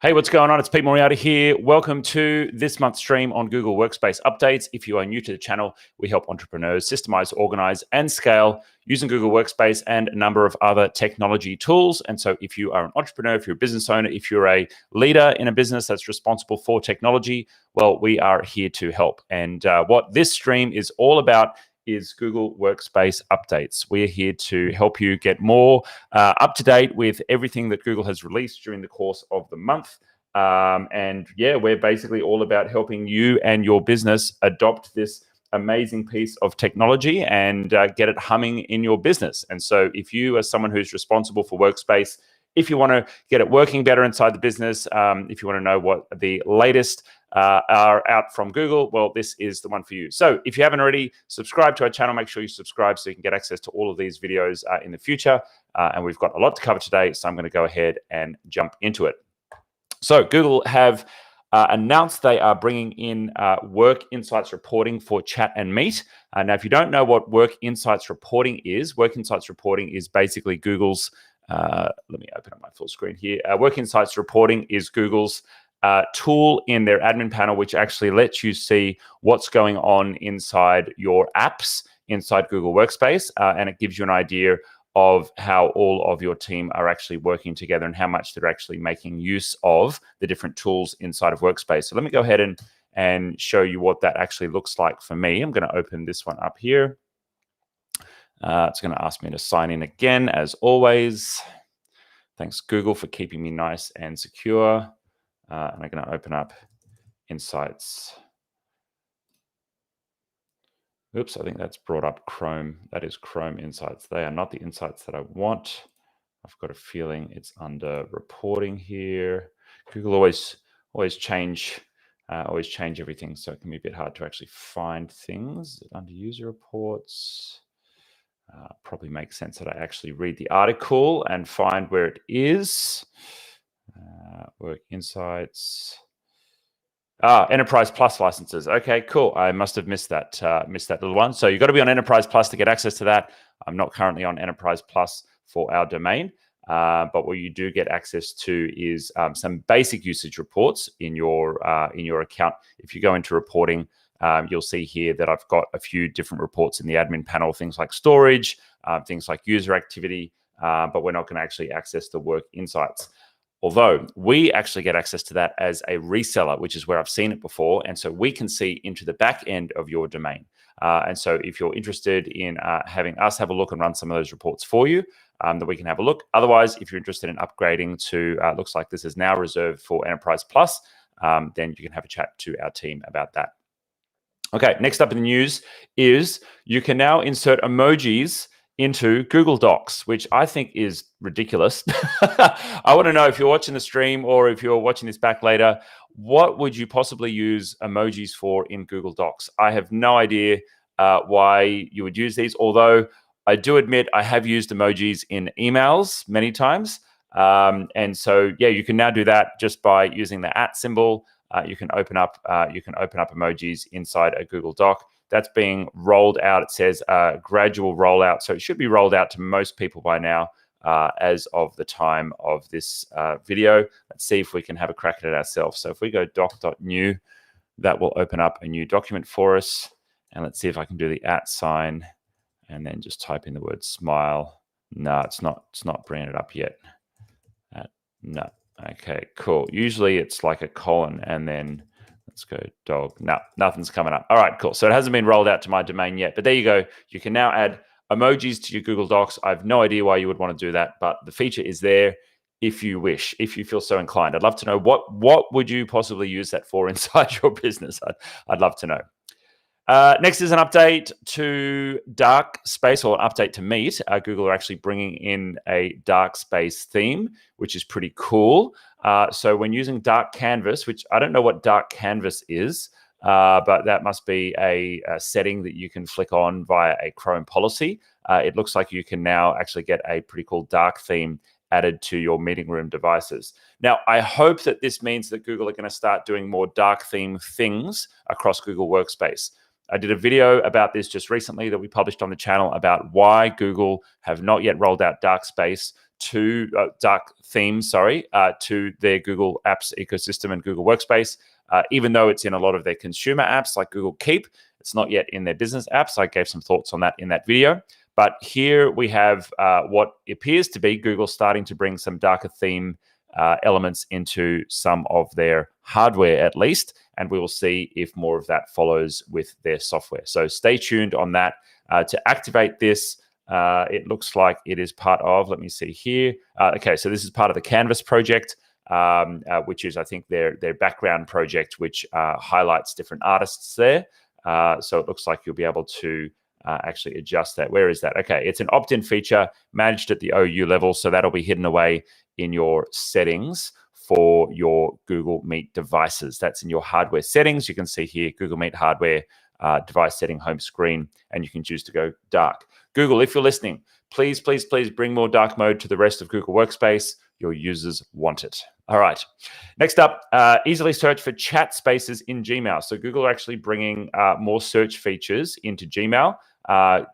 Hey, what's going on? It's Pete Moriarty here. Welcome to this month's stream on Google Workspace updates. If you are new to the channel, we help entrepreneurs systemize, organize, and scale using Google Workspace and a number of other technology tools. And so if you are an entrepreneur, if you're a business owner, if you're a leader in a business that's responsible for technology, well, we are here to help. And what this stream is all about is Google Workspace updates. We're here to help you get more up to date with everything that Google has released during the course of the month. And yeah, we're basically all about helping you and your business adopt this amazing piece of technology and get it humming in your business. And so if you are someone who's responsible for Workspace, if you want to get it working better inside the business, if you want to know what the latest are out from Google, well, this is the one for you. So if you haven't already subscribed to our channel, make sure you subscribe so you can get access to all of these videos in the future. And we've got a lot to cover today, so I'm going to go ahead and jump into it. So Google have announced they are bringing in Work Insights reporting for Chat and Meet. Now, if you don't know what Work Insights reporting is basically Google's let me open up my full screen here. Work Insights reporting is Google's tool in their admin panel, which actually lets you see what's going on inside your apps inside Google Workspace. And it gives you an idea of how all of your team are actually working together and how much they're actually making use of the different tools inside of Workspace. So let me go ahead and show you what that actually looks like for me. I'm going to open this one up here. It's going to ask me to sign in again, as always. Thanks, Google, for keeping me nice and secure. And I'm going to open up Insights. Oops, I think that's brought up Chrome. That is Chrome Insights. They are not the insights that I want. I've got a feeling it's under reporting here. Google always change everything, so it can be a bit hard to actually find things under user reports. Probably makes sense that I actually read the article and find where it is. Work Insights. Enterprise Plus licenses. Okay, cool. I must have missed that little one. So you've got to be on Enterprise Plus to get access to that. I'm not currently on Enterprise Plus for our domain, but what you do get access to is some basic usage reports in your account. If you go into reporting, you'll see here that I've got a few different reports in the admin panel, things like storage, things like user activity, but we're not going to actually access the Work Insights. Although we actually get access to that as a reseller, which is where I've seen it before. And so we can see into the back end of your domain. And so if you're interested in having us have a look and run some of those reports for you, that we can have a look. Otherwise, if you're interested in upgrading to, looks like this is now reserved for Enterprise Plus, then you can have a chat to our team about that. Okay, next up in the news is you can now insert emojis into Google Docs, which I think is ridiculous. I want to know, if you're watching the stream or if you're watching this back later, what would you possibly use emojis for in Google Docs? I have no idea why you would use these, although I do admit I have used emojis in emails many times. And so, yeah, you can now do that just by using the @ symbol. You can open up emojis inside a Google Doc. That's being rolled out. It says gradual rollout. So it should be rolled out to most people by now as of the time of this video. Let's see if we can have a crack at it ourselves. So if we go doc.new, that will open up a new document for us. And let's see if I can do the @ sign and then just type in the word smile. No, it's not bringing it up yet. No. Okay, cool. Usually it's like a colon and then let's go dog. No, nothing's coming up. All right, cool. So it hasn't been rolled out to my domain yet, but there you go. You can now add emojis to your Google Docs. I have no idea why you would want to do that, but the feature is there if you wish, if you feel so inclined. I'd love to know what would you possibly use that for inside your business? I'd love to know. Next is an update to Dark Space, or an update to Meet. Google are actually bringing in a Dark Space theme, which is pretty cool. So when using Dark Canvas, which I don't know what Dark Canvas is, but that must be a setting that you can flick on via a Chrome policy. It looks like you can now actually get a pretty cool dark theme added to your meeting room devices. Now, I hope that this means that Google are going to start doing more dark theme things across Google Workspace. I did a video about this just recently that we published on the channel about why Google have not yet rolled out Dark Space to dark themes, to their Google Apps ecosystem and Google Workspace. Even though it's in a lot of their consumer apps like Google Keep, it's not yet in their business apps. I gave some thoughts on that in that video. But here we have what appears to be Google starting to bring some darker theme elements into some of their hardware, at least. And we will see if more of that follows with their software. So stay tuned on that. To activate this, it looks like it is part of, let me see here. Okay, so this is part of the Canvas project, which is, I think, their background project, which highlights different artists there. So it looks like you'll be able to actually adjust that. Where is that? Okay, it's an opt-in feature managed at the OU level, so that'll be hidden away in your settings for your Google Meet devices. That's in your hardware settings. You can see here, Google Meet hardware, device setting, home screen, and you can choose to go dark. Google, if you're listening, please, please, please bring more dark mode to the rest of Google Workspace. Your users want it. All right. Next up, easily search for chat spaces in Gmail. So Google are actually bringing more search features into Gmail.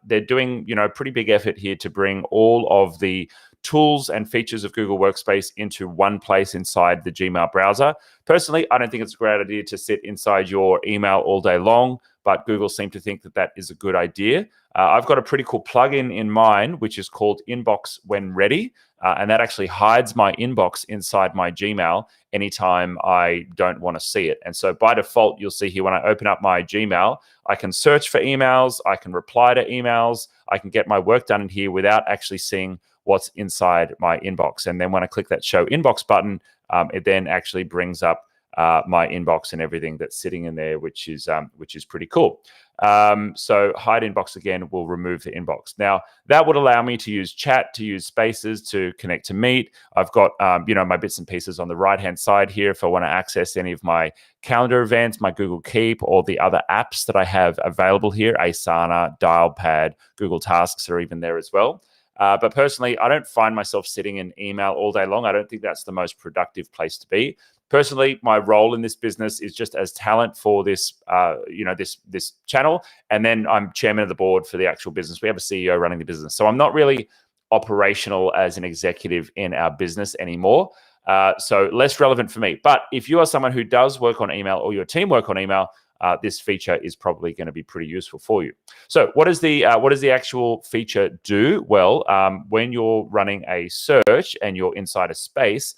They're doing, a pretty big effort here to bring all of the tools and features of Google Workspace into one place inside the Gmail browser. Personally, I don't think it's a great idea to sit inside your email all day long, but Google seem to think that that is a good idea. I've got a pretty cool plugin in mind, which is called Inbox When Ready. And that actually hides my inbox inside my Gmail anytime I don't want to see it. And so by default, you'll see here when I open up my Gmail, I can search for emails, I can reply to emails, I can get my work done in here without actually seeing what's inside my inbox. And then when I click that Show Inbox button, it then actually brings up my inbox and everything that's sitting in there, which is pretty cool. So hide inbox again will remove the inbox. Now that would allow me to use chat, to use spaces, to connect to Meet. I've got my bits and pieces on the right hand side here if I want to access any of my calendar events, my Google Keep, or the other apps that I have available here. Asana, Dialpad, Google Tasks are even there as well. But personally, I don't find myself sitting in email all day long. I don't think that's the most productive place to be. Personally, my role in this business is just as talent for this, this channel, and then I'm chairman of the board for the actual business. We have a CEO running the business, so I'm not really operational as an executive in our business anymore. So less relevant for me. But if you are someone who does work on email or your team work on email, this feature is probably going to be pretty useful for you. So what does the actual feature do? Well, when you're running a search and you're inside a space,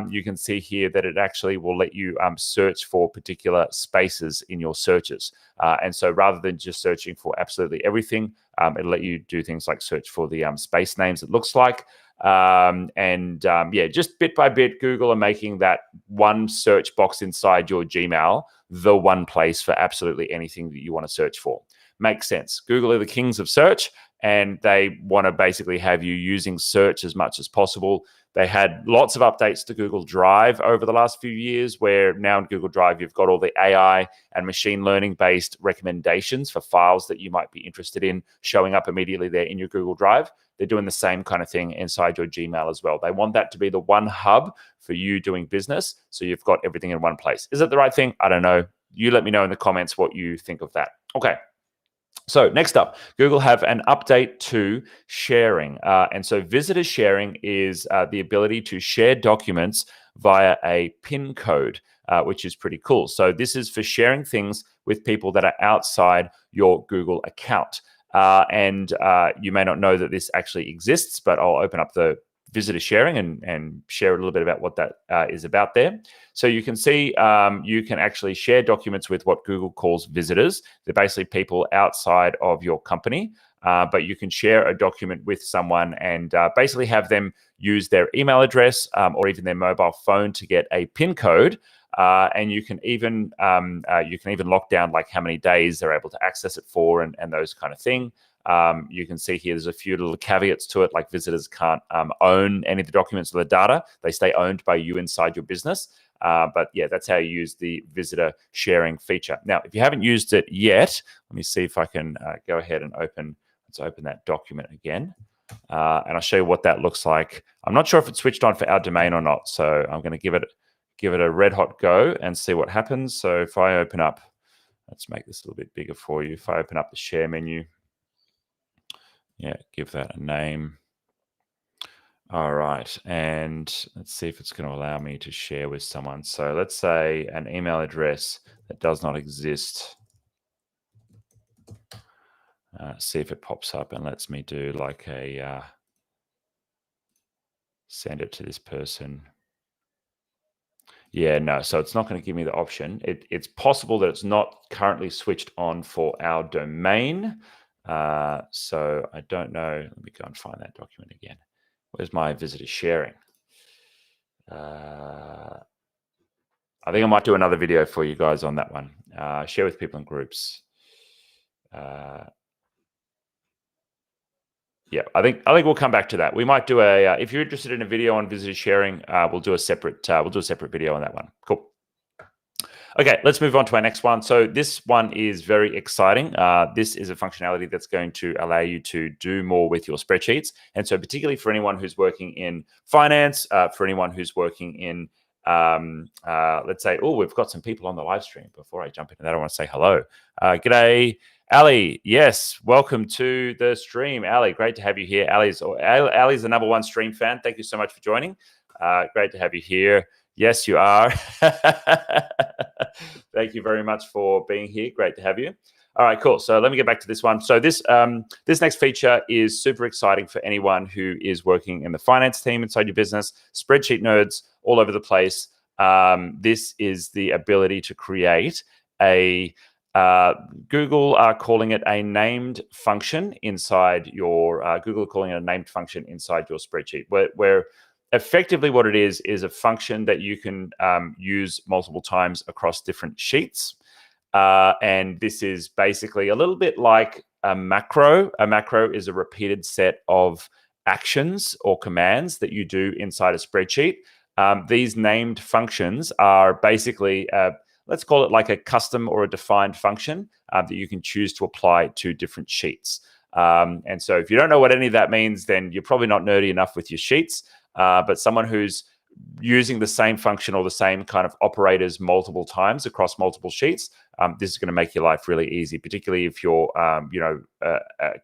you can see here that it actually will let you search for particular spaces in your searches. And so rather than just searching for absolutely everything, it'll let you do things like search for the space names, it looks like. Just bit by bit, Google are making that one search box inside your Gmail the one place for absolutely anything that you want to search for. Makes sense. Google are the kings of search, and they want to basically have you using search as much as possible. They had lots of updates to Google Drive over the last few years, where now in Google Drive, you've got all the AI and machine learning-based recommendations for files that you might be interested in showing up immediately there in your Google Drive. They're doing the same kind of thing inside your Gmail as well. They want that to be the one hub for you doing business, so you've got everything in one place. Is it the right thing? I don't know. You let me know in the comments what you think of that. Okay. So next up, Google have an update to sharing. And so visitor sharing is the ability to share documents via a PIN code, which is pretty cool. So this is for sharing things with people that are outside your Google account. And you may not know that this actually exists, but I'll open up the visitor sharing and share a little bit about what that is about there. So you can see you can actually share documents with what Google calls visitors. They're basically people outside of your company, but you can share a document with someone and basically have them use their email address or even their mobile phone to get a PIN code. And you can even lock down like how many days they're able to access it for and those kind of thing. You can see here there's a few little caveats to it, like visitors can't own any of the documents or the data. They stay owned by you inside your business. But yeah, that's how you use the visitor sharing feature. Now, if you haven't used it yet, let me see if I can go ahead and let's open that document again. And I'll show you what that looks like. I'm not sure if it's switched on for our domain or not, so I'm going to give it a red hot go and see what happens. So if I open up, let's make this a little bit bigger for you. If I open up the share menu, yeah, give that a name. All right, and let's see if it's going to allow me to share with someone. So let's say an email address that does not exist. See if it pops up and lets me do like a send it to this person. Yeah, no, so it's not going to give me the option. It's possible that it's not currently switched on for our domain. So I don't know. Let me go and find that document again. Where's my visitor sharing? I think I might do another video for you guys on that one. Share with people in groups. Yeah, I think we'll come back to that. We might do a if you're interested in a video on visitor sharing, we'll do a separate video on that one. Cool. Okay, let's move on to our next one. So this one is very exciting. This is a functionality that's going to allow you to do more with your spreadsheets. And so particularly for anyone who's working in finance, for anyone who's working in, let's say, oh, we've got some people on the live stream. Before I jump into that, I want to say hello. G'day, Ali. Yes, welcome to the stream. Ali, great to have you here. Ali's the number one stream fan. Thank you so much for joining. Great to have you here. Yes, you are. Thank you very much for being here. Great to have you. All right, cool. So let me get back to this one. So this next feature is super exciting for anyone who is working in the finance team inside your business, spreadsheet nerds all over the place. This is the ability to create a Google are calling it a named function inside your Google calling it a named function inside your spreadsheet, where effectively what it is a function that you can use multiple times across different sheets. And this is basically a little bit like a macro. A macro is a repeated set of actions or commands that you do inside a spreadsheet. These named functions are basically, let's call it like a custom or a defined function that you can choose to apply to different sheets. And so if you don't know what any of that means, then you're probably not nerdy enough with your sheets. But someone who's using the same function or the same kind of operators multiple times across multiple sheets, this is going to make your life really easy, particularly if you're,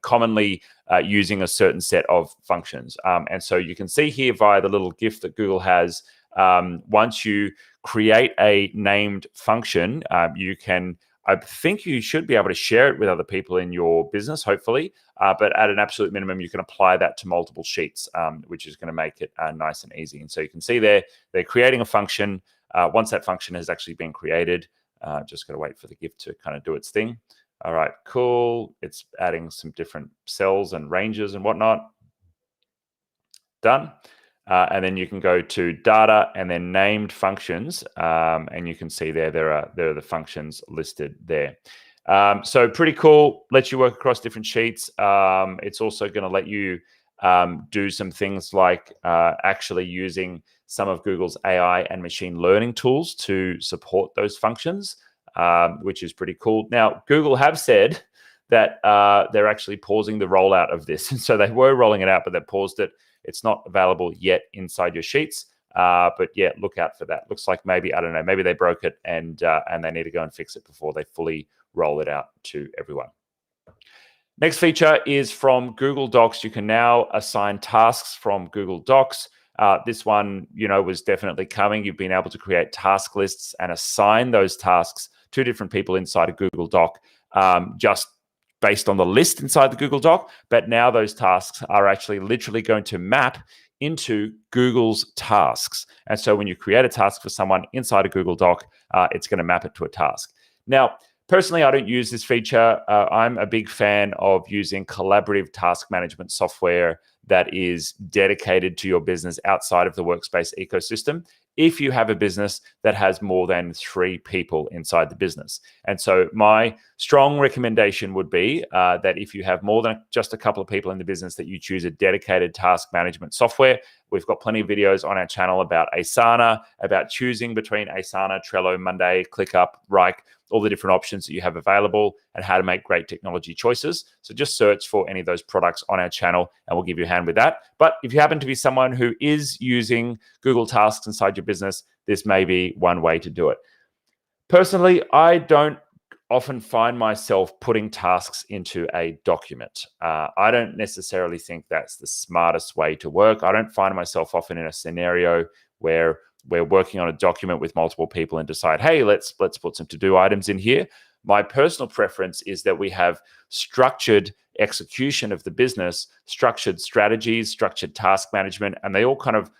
commonly using a certain set of functions. And so you can see here via the little GIF that Google has, once you create a named function, you can, I think you should be able to share it with other people in your business, hopefully. But at an absolute minimum, you can apply that to multiple sheets, which is going to make it nice and easy. And so you can see there, they're creating a function. Once that function has actually been created, just got to wait for the GIF to kind of do its thing. All right, cool. It's adding some different cells and ranges and whatnot. Done. And then you can go to data and then named functions, and you can see there are the functions listed there. So pretty cool. Lets you work across different sheets. It's also going to let you do some things like actually using some of Google's AI and machine learning tools to support those functions, which is pretty cool. Now, Google have said that they're actually pausing the rollout of this. So they were rolling it out, but they paused it. It's not available yet inside your sheets, but yeah, look out for that. Looks like maybe, I don't know, maybe they broke it and they need to go and fix it before they fully roll it out to everyone. Next feature is from Google Docs. You can now assign tasks from Google Docs. This one, was definitely coming. You've been able to create task lists and assign those tasks to different people inside a Google Doc, just based on the list inside the Google Doc. But now those tasks are actually literally going to map into Google's tasks. And so when you create a task for someone inside a Google Doc, it's going to map it to a task. Now, personally, I don't use this feature. I'm a big fan of using collaborative task management software that is dedicated to your business outside of the Workspace ecosystem, if you have a business that has more than 3 people inside the business. And so my strong recommendation would be that if you have more than just a couple of people in the business, that you choose a dedicated task management software. We've got plenty of videos on our channel about Asana, about choosing between Asana, Trello, Monday, ClickUp, Wrike, all the different options that you have available and how to make great technology choices. So just search for any of those products on our channel and we'll give you a hand with that. But if you happen to be someone who is using Google Tasks inside your business, this may be one way to do it. Personally, I don't often find myself putting tasks into a document. I don't necessarily think that's the smartest way to work. I don't find myself often in a scenario where we're working on a document with multiple people and decide, hey, let's put some to-do items in here. My personal preference is that we have structured execution of the business, structured strategies, structured task management, and they all kind of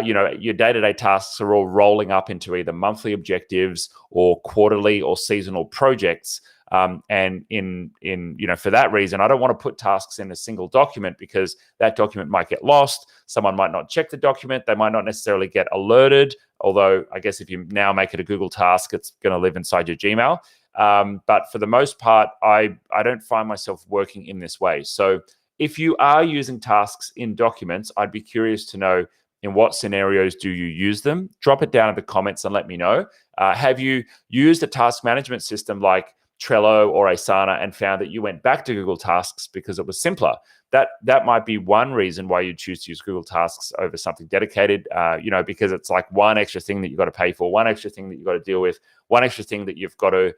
your day-to-day tasks are all rolling up into either monthly objectives or quarterly or seasonal projects. And for that reason, I don't want to put tasks in a single document because that document might get lost. Someone might not check the document. They might not necessarily get alerted. Although I guess if you now make it a Google task, it's going to live inside your Gmail. But for the most part, I don't find myself working in this way. So if you are using tasks in documents, I'd be curious to know, in what scenarios do you use them? Drop it down in the comments and let me know. Have you used a task management system like Trello or Asana and found that you went back to Google Tasks because it was simpler? That might be one reason why you choose to use Google Tasks over something dedicated, because it's like one extra thing that you've got to pay for, one extra thing that you've got to deal with, one extra thing that you've got to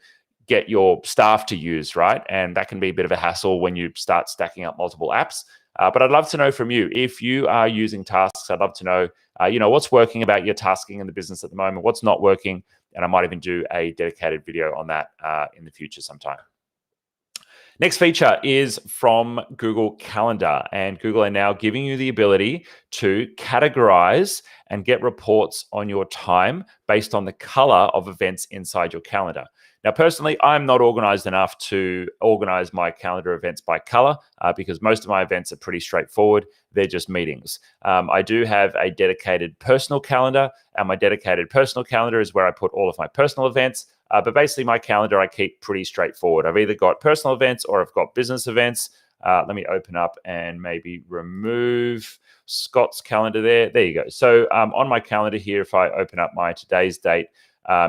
get your staff to use, right? And that can be a bit of a hassle when you start stacking up multiple apps. But I'd love to know from you, if you are using tasks, I'd love to know, what's working about your tasking in the business at the moment, what's not working, and I might even do a dedicated video on that in the future sometime. Next feature is from Google Calendar, and Google are now giving you the ability to categorize and get reports on your time based on the color of events inside your calendar. Now, personally, I'm not organized enough to organize my calendar events by color because most of my events are pretty straightforward. They're just meetings. I do have a dedicated personal calendar, and my dedicated personal calendar is where I put all of my personal events. But basically, my calendar I keep pretty straightforward. I've either got personal events or I've got business events. Let me open up and maybe remove Scott's calendar there. There you go. So on my calendar here, if I open up my today's date,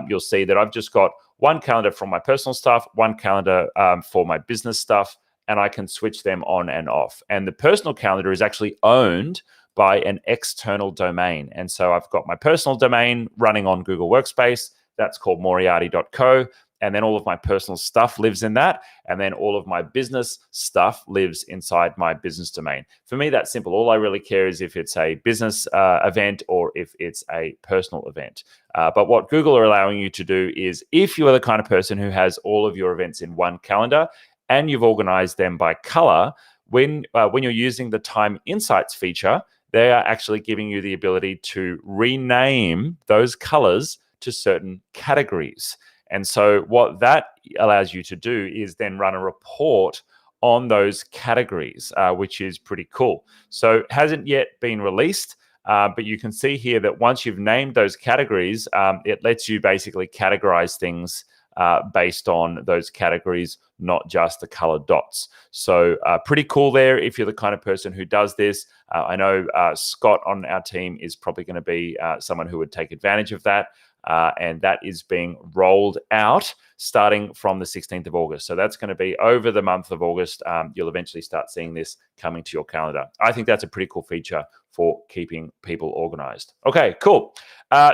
you'll see that I've just got one calendar for my personal stuff, one calendar for my business stuff, and I can switch them on and off. And the personal calendar is actually owned by an external domain. And so I've got my personal domain running on Google Workspace. That's called moriarty.co. And then all of my personal stuff lives in that. And then all of my business stuff lives inside my business domain. For me, that's simple. All I really care is if it's a business event or if it's a personal event. But what Google are allowing you to do is, if you are the kind of person who has all of your events in one calendar and you've organized them by color, when you're using the Time Insights feature, they are actually giving you the ability to rename those colors to certain categories. And so what that allows you to do is then run a report on those categories, which is pretty cool. So it hasn't yet been released, but you can see here that once you've named those categories, it lets you basically categorize things based on those categories, not just the colored dots. So pretty cool there if you're the kind of person who does this. I know Scott on our team is probably going to be someone who would take advantage of that. And that is being rolled out starting from the 16th of August. So that's going to be over the month of August. You'll eventually start seeing this coming to your calendar. I think that's a pretty cool feature for keeping people organized. Okay, cool.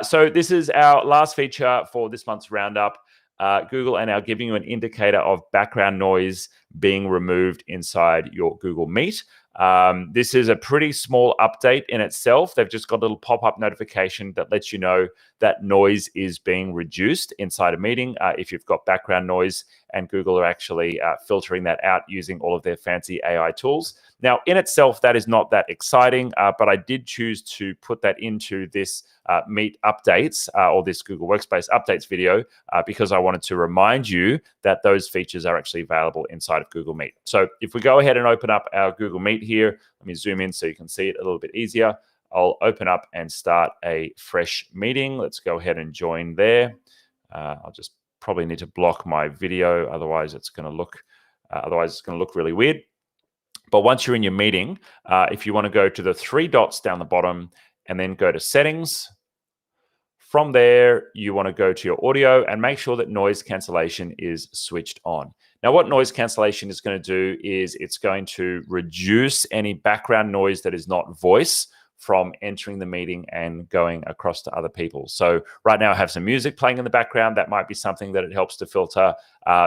So this is our last feature for this month's roundup. Google are now giving you an indicator of background noise being removed inside your Google Meet. This is a pretty small update in itself. They've just got a little pop-up notification that lets you know that noise is being reduced inside a meeting if you've got background noise, and Google are actually filtering that out using all of their fancy AI tools. Now, in itself, that is not that exciting, but I did choose to put that into this Meet updates or this Google Workspace updates video because I wanted to remind you that those features are actually available inside of Google Meet. So if we go ahead and open up our Google Meet here, let me zoom in so you can see it a little bit easier. I'll open up and start a fresh meeting. Let's go ahead and join there. I'll just probably need to block my video, otherwise it's going to look really weird. But once you're in your meeting, if you want to go to the three dots down the bottom and then go to settings, from there, you want to go to your audio and make sure that noise cancellation is switched on. Now, what noise cancellation is going to do is it's going to reduce any background noise that is not voice from entering the meeting and going across to other people. So right now I have some music playing in the background. That might be something that it helps to filter.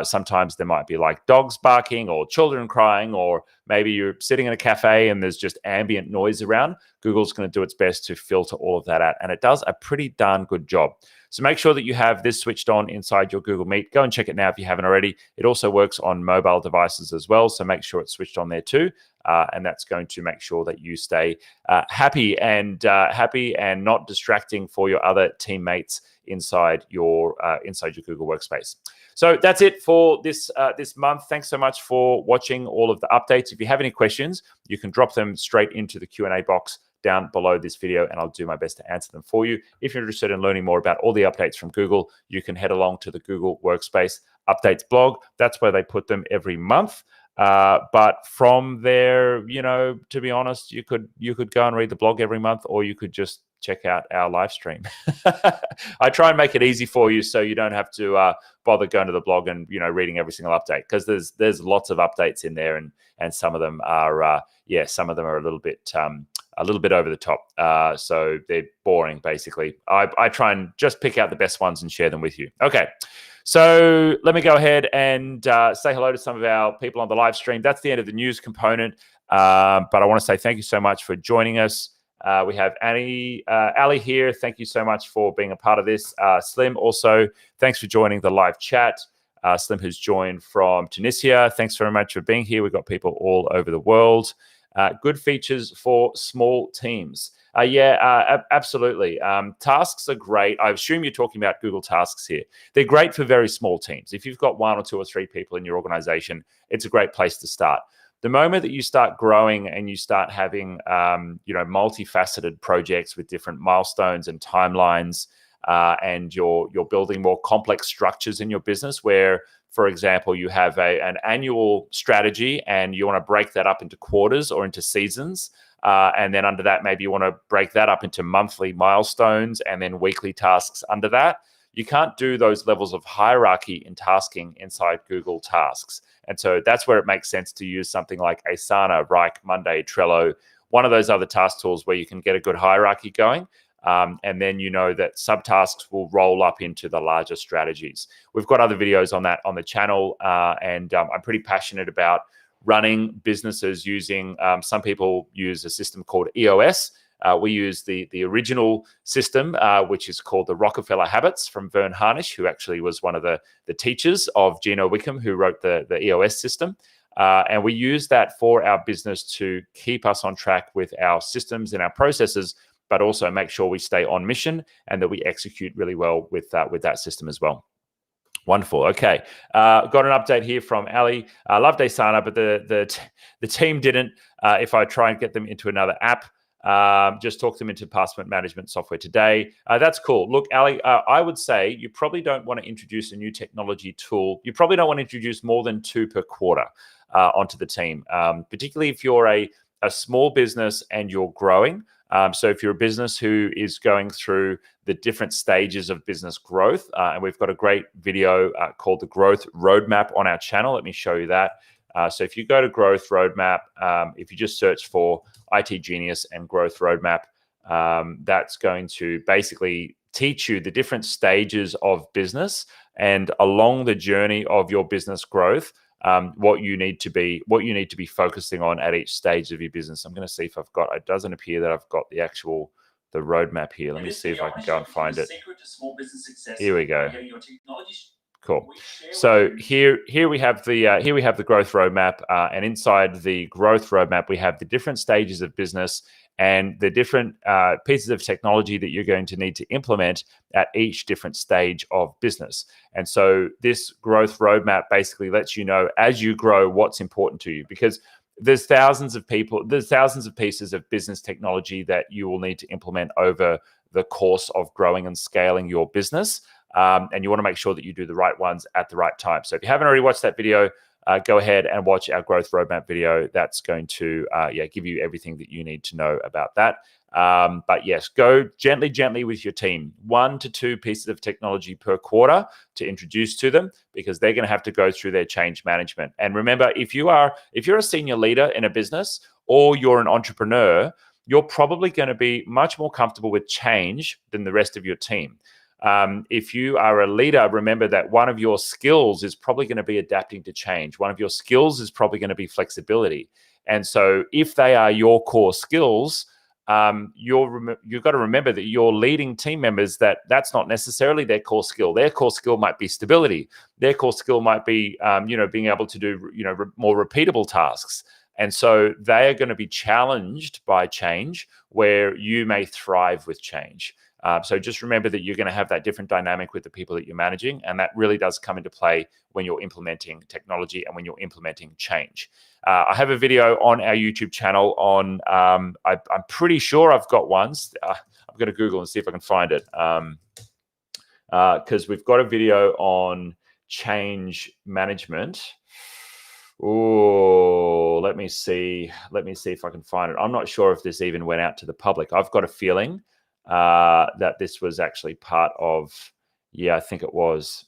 Sometimes there might be like dogs barking or children crying, or maybe you're sitting in a cafe and there's just ambient noise around. Google's going to do its best to filter all of that out, and it does a pretty darn good job. So make sure that you have this switched on inside your Google Meet. Go and check it now if you haven't already. It also works on mobile devices as well, so make sure it's switched on there too. And that's going to make sure that you stay happy and not distracting for your other teammates inside your Google Workspace. So that's it for this month. Thanks so much for watching all of the updates. If you have any questions, you can drop them straight into the Q&A box down below this video, and I'll do my best to answer them for you. If you're interested in learning more about all the updates from Google, you can head along to the Google Workspace updates blog. That's where they put them every month. But from there, to be honest, you could go and read the blog every month, or you could just check out our live stream. I try and make it easy for you so you don't have to bother going to the blog and reading every single update, because there's lots of updates in there, and some of them are a little bit over the top. So they're boring, basically. I try and just pick out the best ones and share them with you. Okay. So let me go ahead and say hello to some of our people on the live stream. That's the end of the news component. But I want to say thank you so much for joining us. We have Ali here. Thank you so much for being a part of this. Slim also, thanks for joining the live chat. Slim, who's joined from Tunisia, thanks very much for being here. We've got people all over the world. Good features for small teams. Absolutely. Tasks are great. I assume you're talking about Google Tasks here. They're great for very small teams. If you've got 1 or 2 or 3 people in your organization, it's a great place to start. The moment that you start growing and you start having, multifaceted projects with different milestones and timelines, and you're building more complex structures in your business where, for example, you have an annual strategy and you want to break that up into quarters or into seasons. And then under that, maybe you want to break that up into monthly milestones and then weekly tasks under that. You can't do those levels of hierarchy in tasking inside Google Tasks. And so that's where it makes sense to use something like Asana, Rike, Monday, Trello, one of those other task tools where you can get a good hierarchy going. And then that subtasks will roll up into the larger strategies. We've got other videos on that on the channel, and I'm pretty passionate about running businesses using, some people use a system called EOS. We use the original system, which is called the Rockefeller Habits from Vern Harnish, who actually was one of the teachers of Gino Wickham, who wrote the EOS system. And we use that for our business to keep us on track with our systems and our processes, but also make sure we stay on mission and that we execute really well with that system as well. Wonderful. Okay. Got an update here from Ali. I loved Asana, but the team didn't. If I try and get them into another app, just talk them into password management software today. That's cool. Look, Ali, I would say you probably don't want to introduce a new technology tool. You probably don't want to introduce more than 2 per quarter onto the team, particularly if you're a small business and you're growing. So if you're a business who is going through the different stages of business growth, and we've got a great video called the Growth Roadmap on our channel. Let me show you that. So if you go to Growth Roadmap, if you just search for itGenius and Growth Roadmap, that's going to basically teach you the different stages of business, and along the journey of your business growth, what you need to be focusing on at each stage of your business. I'm going to see if I've got. It doesn't appear that I've got the roadmap here. Let me see if I can go and find it. Here we go. Cool. So here we have the growth roadmap, and inside the growth roadmap, we have the different stages of business and the different pieces of technology that you're going to need to implement at each different stage of business. And so this growth roadmap basically lets you know as you grow what's important to you, because there's thousands of pieces of business technology that you will need to implement over the course of growing and scaling your business. And you want to make sure that you do the right ones at the right time. So if you haven't already watched that video, go ahead and watch our growth roadmap video. That's going to give you everything that you need to know about that. But yes, go gently with your team. 1 to 2 pieces of technology per quarter to introduce to them, because they're going to have to go through their change management. And remember, if you're a senior leader in a business or you're an entrepreneur, you're probably going to be much more comfortable with change than the rest of your team. If you are a leader, remember that one of your skills is probably going to be adapting to change. One of your skills is probably going to be flexibility. And so if they are your core skills, you've got to remember that you're leading team members that's not necessarily their core skill. Their core skill might be stability. Their core skill might be, being able to do, more repeatable tasks. And so they are going to be challenged by change where you may thrive with change. So just remember that you're going to have that different dynamic with the people that you're managing. And that really does come into play when you're implementing technology and when you're implementing change. I have a video on our YouTube channel on, I'm pretty sure I've got ones. I'm going to Google and see if I can find it. Because we've got a video on change management. Oh, let me see if I can find it. I'm not sure if this even went out to the public. I've got a feeling that this was actually part of, I think it was.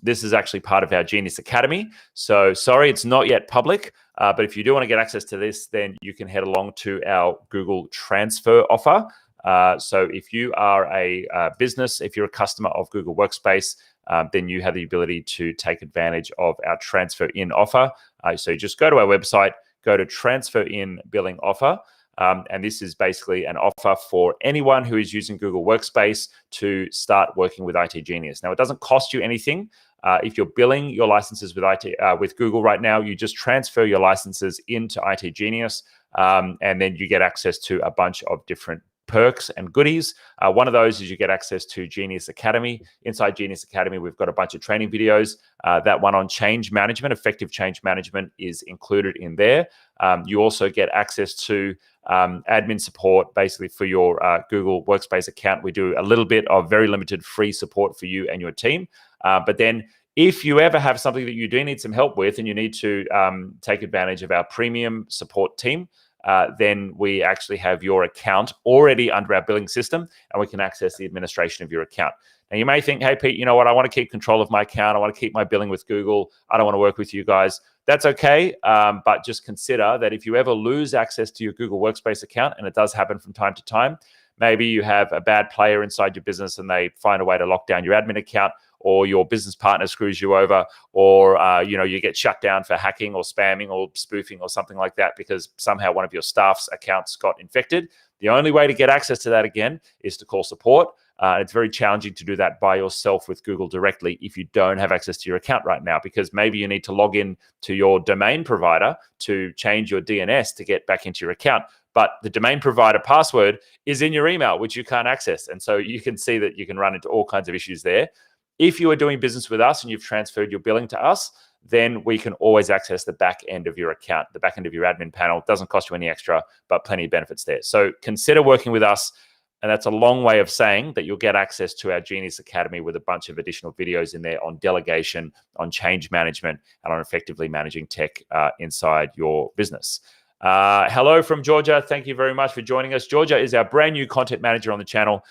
This is actually part of our Genius Academy. So sorry, it's not yet public. But if you do want to get access to this, then you can head along to our Google transfer offer. So if you are a business, if you're a customer of Google Workspace, then you have the ability to take advantage of our transfer in offer. So just go to our website, go to transfer in billing offer. And this is basically an offer for anyone who is using Google Workspace to start working with itGenius. Now, it doesn't cost you anything. If you're billing your licenses with Google right now, you just transfer your licenses into itGenius, and then you get access to a bunch of different perks and goodies. One of those is you get access to Genius Academy. Inside Genius Academy, we've got a bunch of training videos. That one on change management, effective change management, is included in there. You also get access to admin support, basically for your Google Workspace account. We do a little bit of very limited free support for you and your team. But then if you ever have something that you do need some help with and you need to take advantage of our premium support team, then we actually have your account already under our billing system, and we can access the administration of your account. Now, you may think, hey, Pete, you know what? I want to keep control of my account. I want to keep my billing with Google. I don't want to work with you guys. That's okay. But just consider that if you ever lose access to your Google Workspace account, and it does happen from time to time, maybe you have a bad player inside your business and they find a way to lock down your admin account, or your business partner screws you over, or you get shut down for hacking or spamming or spoofing or something like that because somehow one of your staff's accounts got infected. The only way to get access to that again is to call support. It's very challenging to do that by yourself with Google directly if you don't have access to your account right now, because maybe you need to log in to your domain provider to change your DNS to get back into your account. But the domain provider password is in your email, which you can't access. And so you can see that you can run into all kinds of issues there. If you are doing business with us and you've transferred your billing to us, then we can always access the back end of your account, the back end of your admin panel. It doesn't cost you any extra, but plenty of benefits there. So consider working with us. And that's a long way of saying that you'll get access to our Genius Academy with a bunch of additional videos in there on delegation, on change management, and on effectively managing tech inside your business. Hello from Georgia. Thank you very much for joining us. Georgia is our brand new content manager on the channel.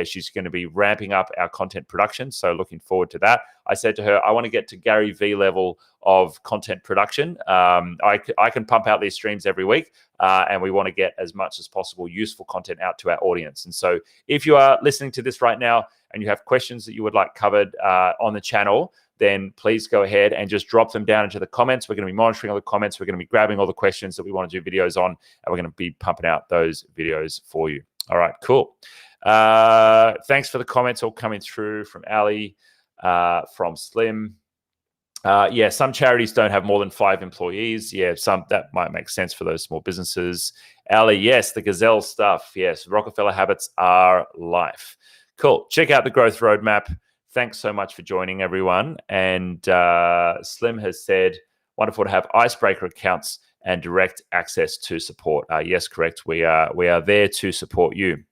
She's going to be ramping up our content production. So looking forward to that. I said to her, I want to get to Gary V level of content production. I can pump out these streams every week, and we want to get as much as possible useful content out to our audience. And so if you are listening to this right now and you have questions that you would like covered on the channel, then please go ahead and just drop them down into the comments. We're going to be monitoring all the comments. We're going to be grabbing all the questions that we want to do videos on, and we're going to be pumping out those videos for you. All right, cool. Thanks for the comments all coming through from Ali, from Slim. Some charities don't have more than 5 employees. That might make sense for those small businesses. Ali, yes, the Gazelle stuff. Yes, Rockefeller habits are life. Cool. Check out the growth roadmap. Thanks so much for joining, everyone. And Slim has said, wonderful to have icebreaker accounts and direct access to support. Yes, correct. We are there to support you.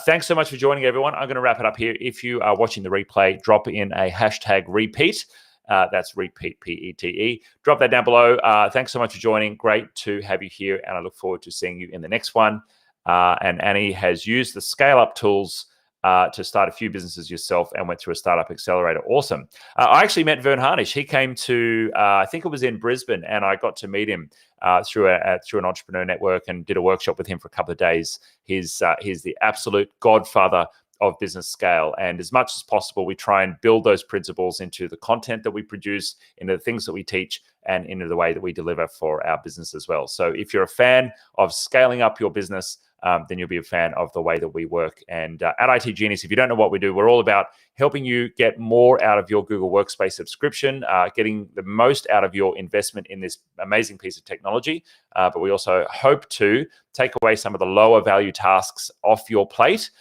Thanks so much for joining, everyone. I'm going to wrap it up here. If you are watching the replay, drop in a hashtag repeat. That's repeat, P-E-T-E. Drop that down below. Thanks so much for joining. Great to have you here, and I look forward to seeing you in the next one. And Annie has used the scale-up tools to start a few businesses yourself and went through a startup accelerator. Awesome. I actually met Vern Harnish. He came to, I think it was in Brisbane, and I got to meet him through an entrepreneur network and did a workshop with him for a couple of days. He's the absolute godfather of business scale. And as much as possible, we try and build those principles into the content that we produce, into the things that we teach, and into the way that we deliver for our business as well. So if you're a fan of scaling up your business, then you'll be a fan of the way that we work. And at itGenius, if you don't know what we do, we're all about helping you get more out of your Google Workspace subscription, getting the most out of your investment in this amazing piece of technology. But we also hope to take away some of the lower value tasks off your plate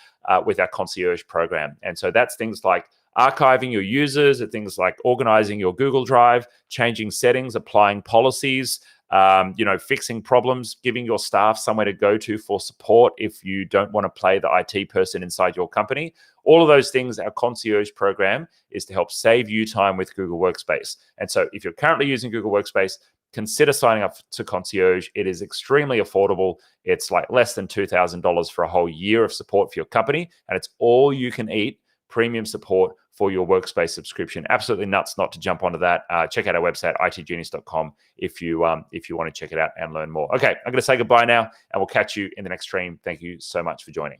with our Concierge program. And so that's things like archiving your users, things like organizing your Google Drive, changing settings, applying policies, fixing problems, giving your staff somewhere to go to for support if you don't want to play the IT person inside your company. All of those things, our Concierge program is to help save you time with Google Workspace. And so if you're currently using Google Workspace, consider signing up to Concierge. It is extremely affordable. It's like less than $2,000 for a whole year of support for your company. And it's all you can eat premium support for your workspace subscription. Absolutely nuts not to jump onto that. Check out our website, itgenius.com, if you want to check it out and learn more. Okay, I'm going to say goodbye now, and we'll catch you in the next stream. Thank you so much for joining.